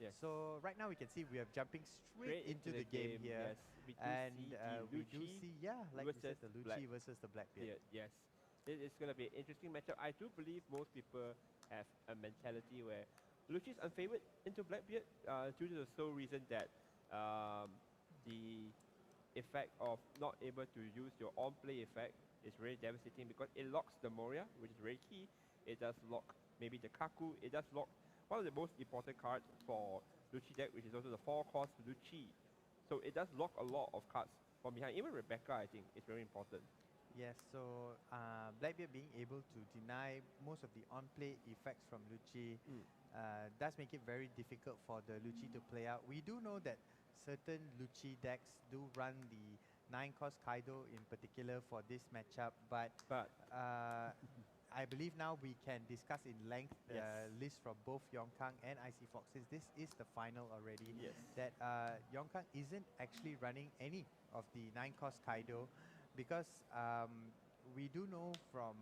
Yes. So right now we can see we are jumping straight into the game here. Yes, we do And see the we do Lucci see, yeah, like you said, versus the Lucci Blackbeard. versus the Blackbeard. Yes, this is going to be an interesting matchup. I do believe most people have a mentality where Lucci is unfavored into Blackbeard due to the sole reason that the effect of not able to use your on-play effect is really devastating because it locks the Moria, which is very key. It does lock maybe the Kaku. It does lock one of the most important cards for Lucci deck, which is also the 4-cost Lucci. So it does lock a lot of cards from behind. Even Rebecca, I think, is very important. Yes, so Blackbeard being able to deny most of the on-play effects from Lucci does make it very difficult for the Lucci to play out. We do know that certain Lucci decks do run the 9-cost Kaido in particular for this matchup, but But I believe now we can discuss in length the Yes. list from both Yongkang and IC Fox, since this is the final already, Yes. that Yongkang isn't actually running any of the 9-cost Kaido, because we do know from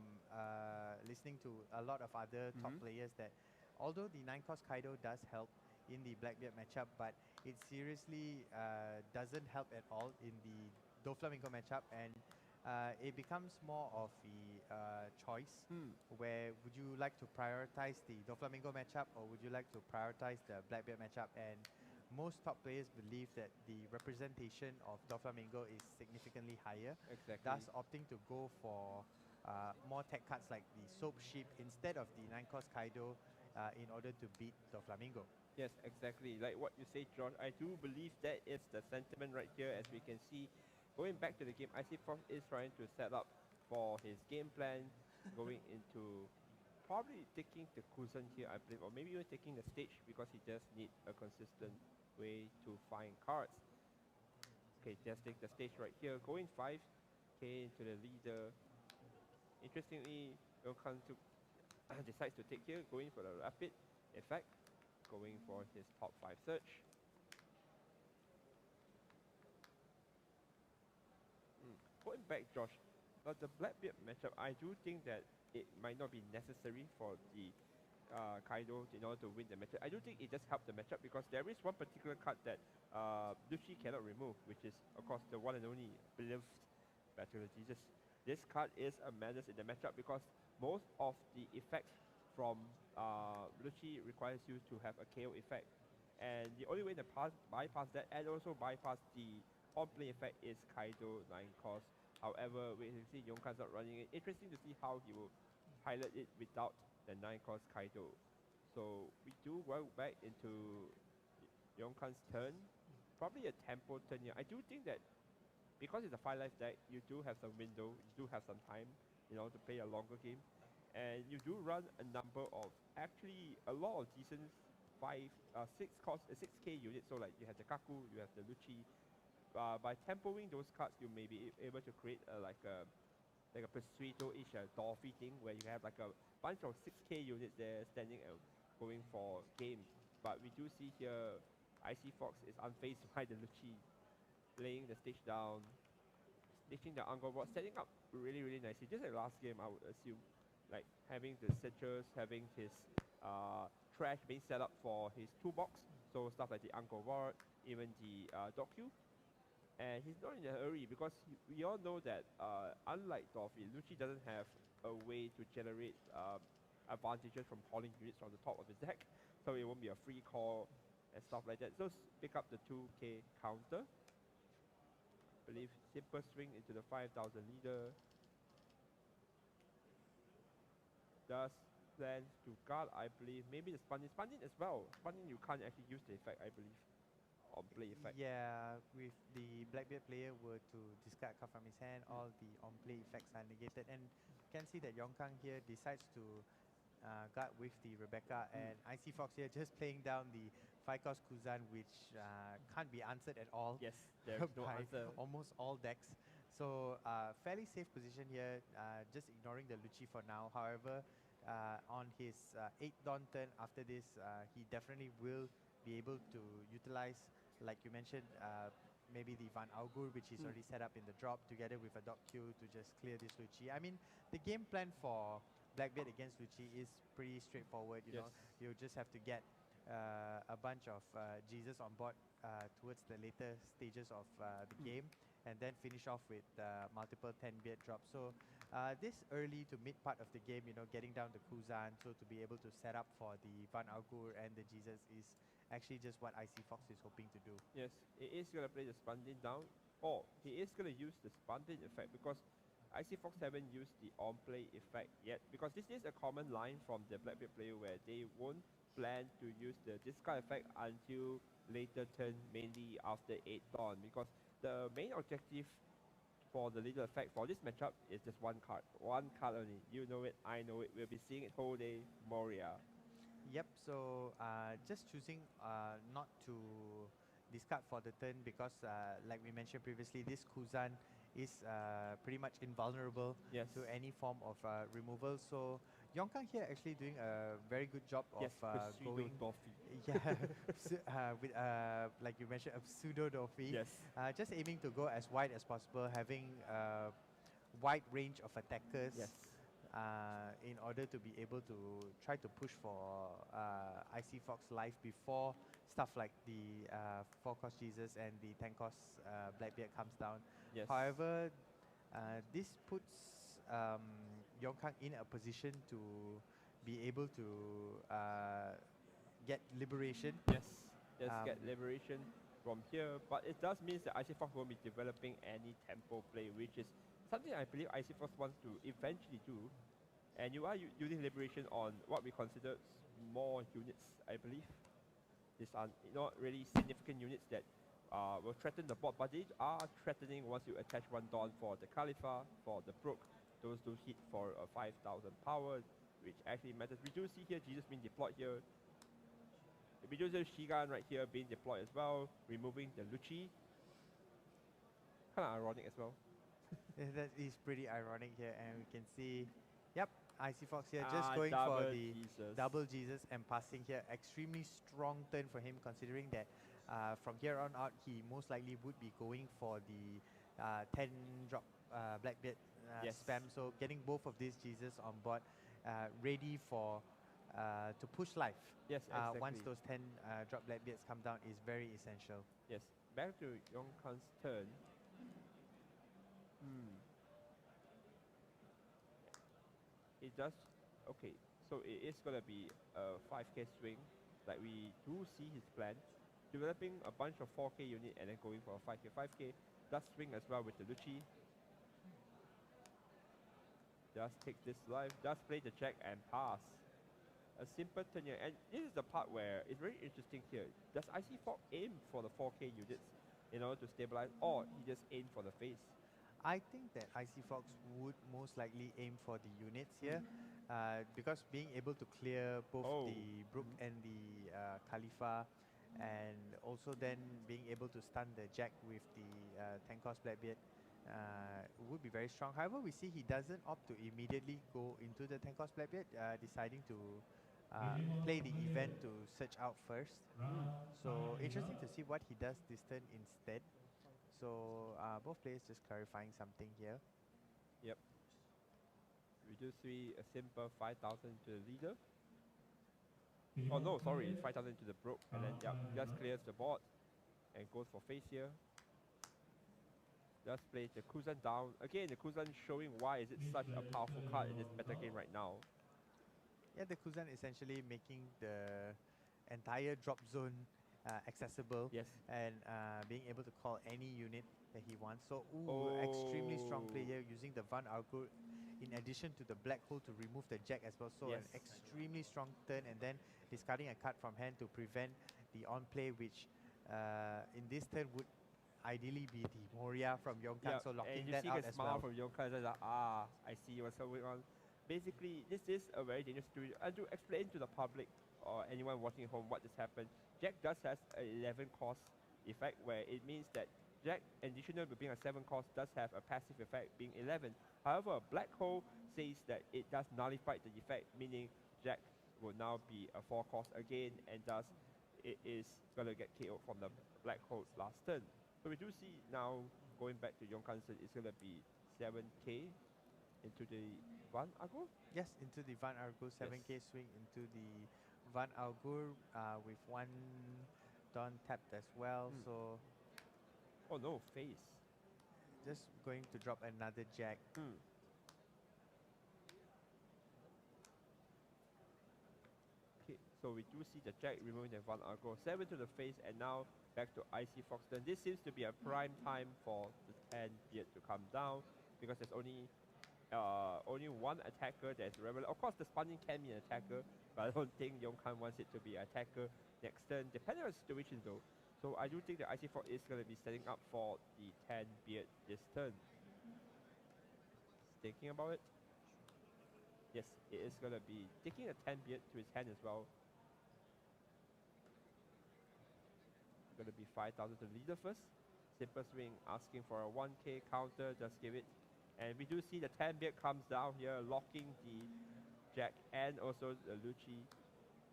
listening to a lot of other top players that although the 9-cost Kaido does help in the Blackbeard matchup, but it seriously doesn't help at all in the Doflamingo matchup, and it becomes more of a choice where would you like to prioritize the Doflamingo matchup or would you like to prioritize the Blackbeard matchup. And most top players believe that the representation of Doflamingo is significantly higher, Exactly. thus opting to go for more tech cards like the Soap Ship instead of the 9-cost Kaido in order to beat Doflamingo. Yes, exactly. Like what you say, John, I do believe that is the sentiment right here. As we can see, going back to the game, IC Fox is trying to set up for his game plan, going into probably taking the Kuzan here, I believe, or maybe even taking the stage because he just need a consistent way to find cards. Okay, just take the stage right here, going 5k into the leader. Interestingly, Yokan decides to take here, going for the rapid effect, going for his top 5 search. Going back, Josh, but the Blackbeard matchup, I do think that it might not be necessary for the Kaido in order to win the matchup. I do think it just helped the matchup because there is one particular card that Lucci cannot remove, which is, of course, the one and only beloved Battle of Jesus. This card is a menace in the matchup because most of the effects from Lucci requires you to have a KO effect. And the only way to bypass that and also bypass the on-play effect is Kaido 9 cost. However, we can see Yongkan's not running it. Interesting to see how he will pilot it without the 9 cost Kaido. So we do go back into Yongkan's turn. Probably a tempo turn here. I do think that because it's a 5-life deck, you do have some window, you do have some time, to play a longer game. And you do run a number of, actually, a lot of decent 6k units. So like you have the Kaku, you have the Lucci. By tempoing those cards, you may be able to create like a Persuado-ish Dorothy thing where you have like a bunch of 6k units there standing and going for games. But we do see here, IC Fox is unfazed by the Lucci, laying the stage down, staging the Angkor Wat, setting up really, really nicely. Just like last game, I would assume, like having the citrus, having his trash being set up for his toolbox. So stuff like the Angkor Wat, even the Docu. And he's not in a hurry because we all know that unlike Dorothy, Lucci doesn't have a way to generate advantages from calling units from the top of his deck. So it won't be a free call and stuff like that. So pick up the 2k counter. Believe simple swing into the 5,000 leader. Does plans to guard, I believe. Maybe the Spundin as well. Spundin you can't actually use the effect, I believe. On play effect. Yeah, with the Blackbeard player were to discard card from his hand, all the on-play effects are negated, and you can see that Yongkang here decides to guard with the Rebecca, and IC Fox here just playing down the 5-cost Kuzan, which can't be answered at all. Yes, there's no by answer. almost all decks. So fairly safe position here, just ignoring the Lucci for now. However, on his 8th Dawn turn after this, he definitely will be able to utilize, like you mentioned, maybe the Van Augur, which is already set up in the drop, together with a Doc Q to just clear this Lucci. I mean, the game plan for Blackbeard against Lucci is pretty straightforward. You know, you just have to get a bunch of Jesus on board towards the later stages of the game, and then finish off with multiple 10 beard drops. So this early to mid part of the game, getting down the Kuzan, so to be able to set up for the Van Augur and the Jesus is actually just what Icy Fox is hoping to do. Yes, he is going to play the Spundin down, or he is going to use the Spundin effect, because Icy Fox haven't used the on-play effect yet, because this is a common line from the Blackbeard player where they won't plan to use the discard effect until later turn, mainly after 8 dawn, because the main objective for the little effect for this matchup is just one card only. You know it, I know it, we'll be seeing it whole day, Moria. Yep, so just choosing not to discard for the turn because like we mentioned previously, this Kuzan is pretty much invulnerable Yes. to any form of removal. So Yongkang here actually doing a very good job Yes, of going yeah, with like you mentioned, a pseudo Dorothy. Yes. Just aiming to go as wide as possible, having a wide range of attackers. Yes. In order to be able to try to push for Icy Fox life before stuff like the 4-cost Jesus and the 10-cost Blackbeard comes down. Yes. However, this puts Yongkang in a position to be able to get liberation. Yes, just get liberation from here, but it does mean that Icy Fox won't be developing any tempo play, which is something I believe Icy Fox wants to eventually do. And you are using liberation on what we consider small units, I believe. These are not really significant units that will threaten the board, but they are threatening once you attach one Dawn for the Khalifa, for the Brook. Those do hit for a 5,000 power, which actually matters. We do see here Jesus being deployed here. We do see Shigan right here being deployed as well, removing the Lucci. Kind of ironic as well. That is pretty ironic here, and we can see, yep, Icy Fox here just going for the double Jesus and passing here. Extremely strong turn for him, considering that from here on out, he most likely would be going for the 10 drop Blackbeard spam. So getting both of these Jesus on board, ready for to push life. Yes, exactly. Once those 10 drop Blackbeards come down is very essential. Yes, back to Yongkang's turn. It does, okay, so it is going to be a 5k swing, like we do see his plan, developing a bunch of 4k unit and then going for a 5k. 5k does swing as well with the Lucci. Does take this life, does play the check and pass. A simple turn here, and this is the part where it's very interesting here. Does Icy Fox aim for the 4k units in order to stabilize, or he just aim for the face? I think that Icy Fox would most likely aim for the units here, because being able to clear both the Brook and the Khalifa, and also then being able to stun the Jack with the 10-cost Blackbeard would be very strong. However, we see he doesn't opt to immediately go into the 10-cost Blackbeard, deciding to play the event to search out first. So interesting to see what he does this turn instead. So both players just clarifying something here. Yep. We do see a simple 5,000 to the leader. Oh no, sorry, 5,000 to the Brook, and then just clears the board and goes for face here. Just plays the Kuzan down. Again, the Kuzan showing why is it such a powerful card in this meta game right now. Yeah, the Kuzan essentially making the entire drop zone accessible. Yes. And being able to call any unit that he wants. So, extremely strong player using the Van Augur in addition to the Black Hole to remove the Jack as well. So, an extremely strong turn, and then discarding a card from hand to prevent the on-play, which in this turn would ideally be the Moria from Yongkang. So, locking that out as well. And you see the smile from Yongkang, like, I see what's going on. Basically, this is a very dangerous situation. And to explain to the public or anyone watching at home what just happened, Jack does has an 11 cost effect, where it means that Jack, additional to being a 7 cost, does have a passive effect being 11. However, Black Hole says that it does nullify the effect, meaning Jack will now be a 4 cost again, and thus it is going to get KO'd from the Black Hole's last turn. So we do see now, going back to Yongkang's turn, it's going to be 7k into the Van Augur? Yes, into the Van Augur, 7k swing into the Van Augur with one Dawn tapped as well. Hmm. So Oh no, face. just going to drop another jack. Hmm. Okay, so we do see the jack removing the Van Argo. 7 to the face, and now back to Icy Foxton. This seems to be a prime time for the 10 beard to come down because there's only one attacker that's relevant. Of course, the Spawning can be an attacker, but I don't think Yongkan wants it to be an attacker next turn, depending on the situation though. So I do think the Icy Fox is going to be setting up for the 10 beard this turn. Thinking about it. Yes, it is going to be taking a 10 beard to his hand as well. Going to be 5,000 to leader first. Simple swing, asking for a 1k counter, just give it. And we do see the 10 beard comes down here, locking the jack and also the Lucci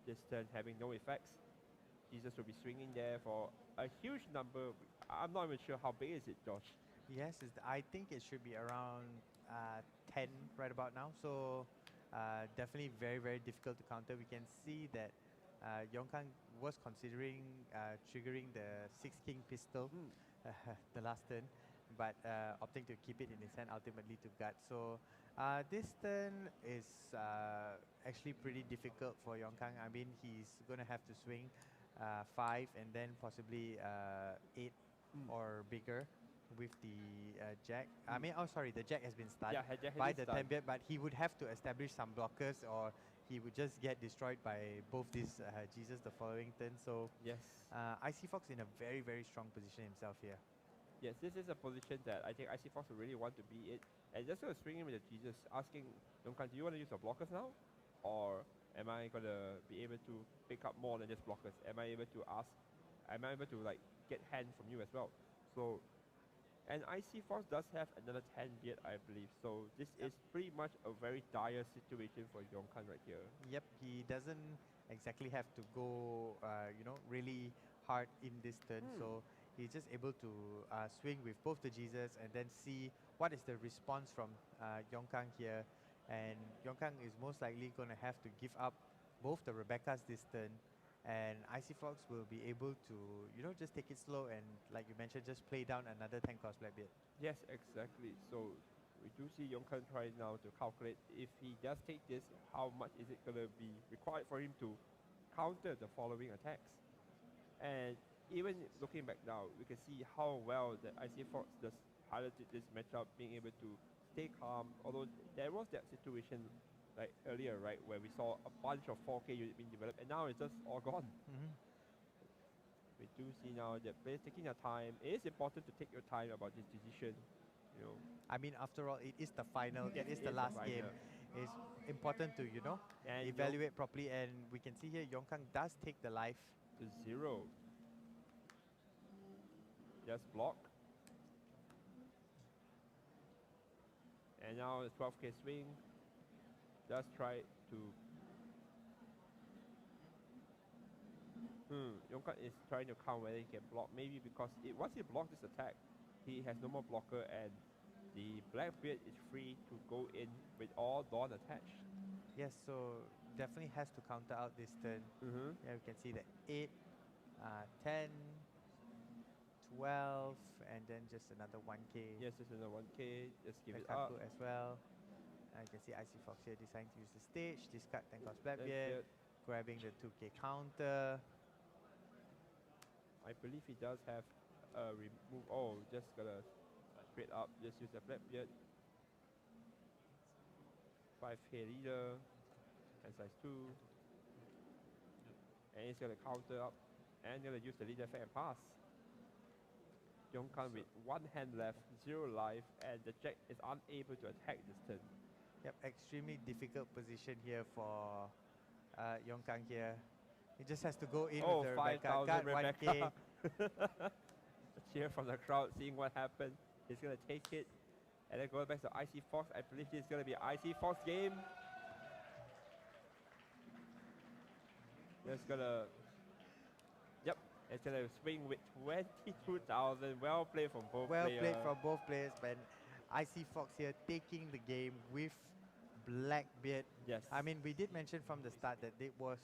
this turn, having no effects. Jesus will be swinging there for a huge number. I'm not even sure how big is it, Josh. Yes, I think it should be around 10 right about now. So definitely very, very difficult to counter. We can see that Yongkang was considering triggering the 6 King pistol the last turn, but opting to keep it in his hand ultimately to gut. So this turn is actually pretty difficult for Yongkang. I mean, he's going to have to swing 5 and then possibly 8 or bigger with the jack. I mean, oh sorry, the jack has been stunned by the 10 beard, but he would have to establish some blockers or he would just get destroyed by both these Jesus the following turn. So yes, Icy Fox in a very, very strong position himself here. Yes, this is a position that I think Icy Fox will really want to be in. And just going to swing in with the Jesus, asking Yongkan, do you want to use your blockers now? Or am I going to be able to pick up more than just blockers? Am I able to like get hand from you as well? So, and Icy Fox does have another 10 beard, I believe. So this is pretty much a very dire situation for Yongkan right here. Yep, he doesn't exactly have to go, really hard in this turn. So he's just able to swing with both the Jesus and then see what is the response from Yongkang here. And Yongkang is most likely going to have to give up both the Rebeccas this turn. And Icy Fox will be able to, just take it slow and, like you mentioned, just play down another 10 cost Blackbeard. Yes, exactly. So we do see Yongkan try now to calculate if he does take this, how much is it going to be required for him to counter the following attacks. And even looking back now, we can see how well the Icy Fox just piloted this matchup, being able to stay calm. Although there was that situation like earlier, right, where we saw a bunch of 4K units being developed, and now it's just all gone. We do see now that players taking their time. It is important to take your time about this decision. I mean, after all, it is the final. It is the last game. It's important to, and evaluate properly. And we can see here, Yongkang does take the life to 0. Just block. And now the 12k swing. Just try to. Yongkan is trying to count whether he can block. Maybe because once he blocks this attack, he has no more blocker, and the Blackbeard is free to go in with all Dawn attached. Yes, so definitely has to counter out this turn. Yeah, we can see that 8, 10, 12, and then just another 1k. Yes, just another 1k. Just give it Kaku up. as well. You can see Icy Fox here deciding to use the stage, discard 10 cost Blackbeard, grabbing the 2k counter. I believe he does have a remove. Oh, just gonna straight up just use the Blackbeard. 5k leader and size 2. And he's gonna counter up and gonna use the leader effect and pass. Yongkan with 1 hand left, 0 life, and the jack is unable to attack this turn. Yep, extremely difficult position here for Yongkang here. He just has to go in with the Rebecca, guard 1k. A cheer from the crowd, seeing what happened. He's gonna take it, and then go back to Icy Fox. I believe this is gonna be an Icy Fox game. Just gonna, yep, it's gonna swing with 22,000. Well played from both players. Well played from both players, but Icy Fox here taking the game with Blackbeard. Yes. I mean, we did mention from the start that it was